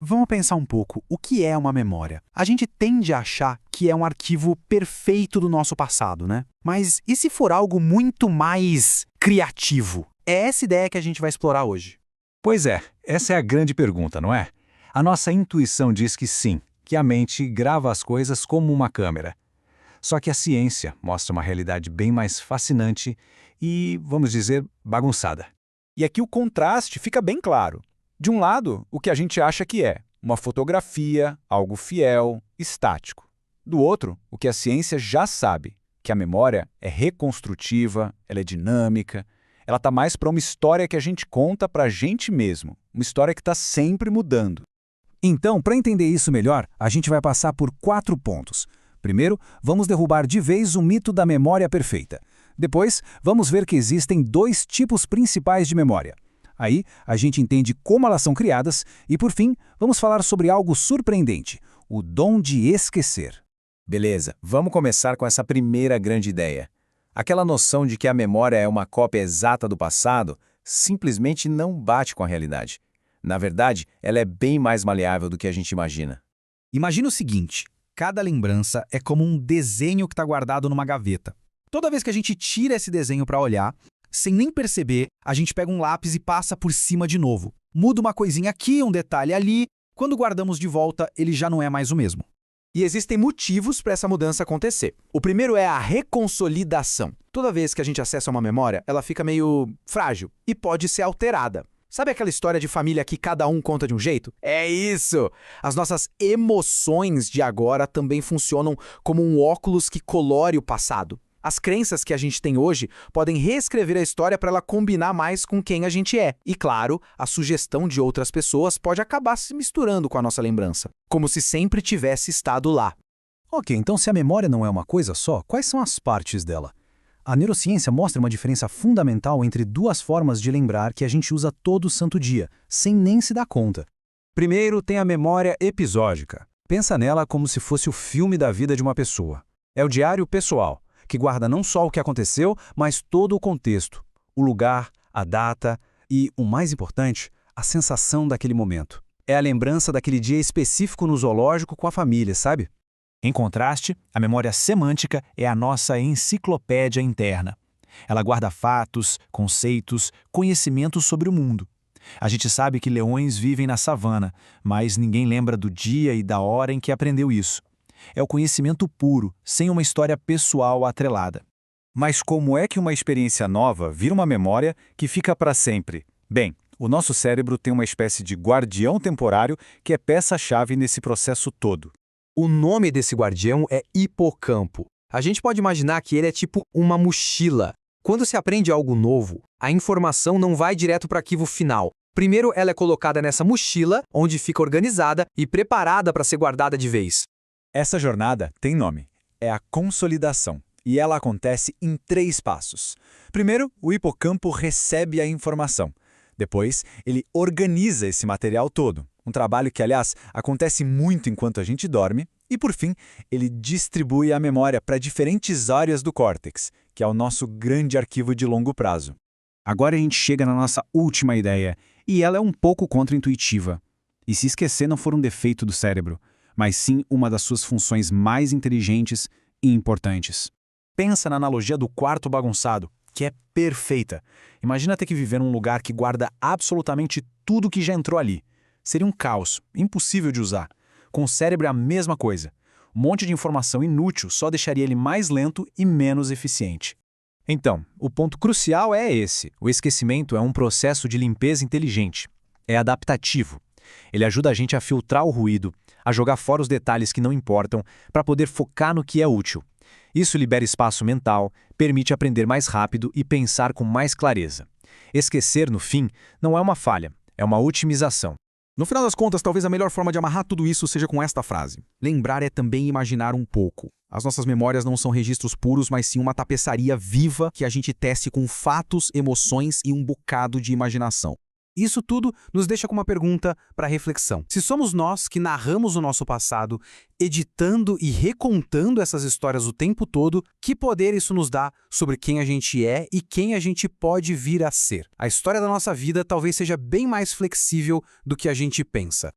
Vamos pensar um pouco, o que é uma memória? A gente tende a achar que é um arquivo perfeito do nosso passado, né? Mas e se for algo muito mais criativo? É essa ideia que a gente vai explorar hoje. Pois é, essa é a grande pergunta, não é? A nossa intuição diz que sim, que a mente grava as coisas como uma câmera. Só que a ciência mostra uma realidade bem mais fascinante e, vamos dizer, bagunçada. E aqui o contraste fica bem claro. De um lado, o que a gente acha que é uma fotografia, algo fiel, estático. Do outro, o que a ciência já sabe, que a memória é reconstrutiva, ela é dinâmica, ela está mais para uma história que a gente conta para a gente mesmo, uma história que está sempre mudando. Então, para entender isso melhor, a gente vai passar por 4 pontos. Primeiro, vamos derrubar de vez o mito da memória perfeita. Depois, vamos ver que existem 2 tipos principais de memória. Aí, a gente entende como elas são criadas e, por fim, vamos falar sobre algo surpreendente, o dom de esquecer. Beleza, vamos começar com essa primeira grande ideia. Aquela noção de que a memória é uma cópia exata do passado simplesmente não bate com a realidade. Na verdade, ela é bem mais maleável do que a gente imagina. Imagina o seguinte, cada lembrança é como um desenho que está guardado numa gaveta. Toda vez que a gente tira esse desenho para olhar, sem nem perceber, a gente pega um lápis e passa por cima de novo. Muda uma coisinha aqui, um detalhe ali. Quando guardamos de volta, ele já não é mais o mesmo. E existem motivos para essa mudança acontecer. O primeiro é a reconsolidação. Toda vez que a gente acessa uma memória, ela fica meio frágil e pode ser alterada. Sabe aquela história de família que cada um conta de um jeito? É isso! As nossas emoções de agora também funcionam como um óculos que colore o passado. As crenças que a gente tem hoje podem reescrever a história para ela combinar mais com quem a gente é. E claro, a sugestão de outras pessoas pode acabar se misturando com a nossa lembrança, como se sempre tivesse estado lá. Ok, então se a memória não é uma coisa só, quais são as partes dela? A neurociência mostra uma diferença fundamental entre 2 formas de lembrar que a gente usa todo santo dia, sem nem se dar conta. Primeiro, tem a memória episódica. Pensa nela como se fosse o filme da vida de uma pessoa. É o diário pessoal, que guarda não só o que aconteceu, mas todo o contexto, o lugar, a data e, o mais importante, a sensação daquele momento. É a lembrança daquele dia específico no zoológico com a família, sabe? Em contraste, a memória semântica é a nossa enciclopédia interna. Ela guarda fatos, conceitos, conhecimentos sobre o mundo. A gente sabe que leões vivem na savana, mas ninguém lembra do dia e da hora em que aprendeu isso. É o conhecimento puro, sem uma história pessoal atrelada. Mas como é que uma experiência nova vira uma memória que fica para sempre? Bem, o nosso cérebro tem uma espécie de guardião temporário que é peça-chave nesse processo todo. O nome desse guardião é hipocampo. A gente pode imaginar que ele é tipo uma mochila. Quando se aprende algo novo, a informação não vai direto para o arquivo final. Primeiro, ela é colocada nessa mochila, onde fica organizada e preparada para ser guardada de vez. Essa jornada tem nome. É a consolidação. E ela acontece em 3 passos. Primeiro, o hipocampo recebe a informação. Depois, ele organiza esse material todo. Um trabalho que, aliás, acontece muito enquanto a gente dorme. E, por fim, ele distribui a memória para diferentes áreas do córtex, que é o nosso grande arquivo de longo prazo. Agora a gente chega na nossa última ideia, e ela é um pouco contraintuitiva. E se esquecer não for um defeito do cérebro, mas sim uma das suas funções mais inteligentes e importantes. Pensa na analogia do quarto bagunçado, que é perfeita. Imagina ter que viver num lugar que guarda absolutamente tudo que já entrou ali. Seria um caos, impossível de usar. Com o cérebro é a mesma coisa. Um monte de informação inútil só deixaria ele mais lento e menos eficiente. Então, o ponto crucial é esse. O esquecimento é um processo de limpeza inteligente. É adaptativo. Ele ajuda a gente a filtrar o ruído, a jogar fora os detalhes que não importam, para poder focar no que é útil. Isso libera espaço mental, permite aprender mais rápido e pensar com mais clareza. Esquecer, no fim, não é uma falha, é uma otimização. No final das contas, talvez a melhor forma de amarrar tudo isso seja com esta frase. Lembrar é também imaginar um pouco. As nossas memórias não são registros puros, mas sim uma tapeçaria viva que a gente tece com fatos, emoções e um bocado de imaginação. Isso tudo nos deixa com uma pergunta para reflexão. Se somos nós que narramos o nosso passado, editando e recontando essas histórias o tempo todo, que poder isso nos dá sobre quem a gente é e quem a gente pode vir a ser? A história da nossa vida talvez seja bem mais flexível do que a gente pensa.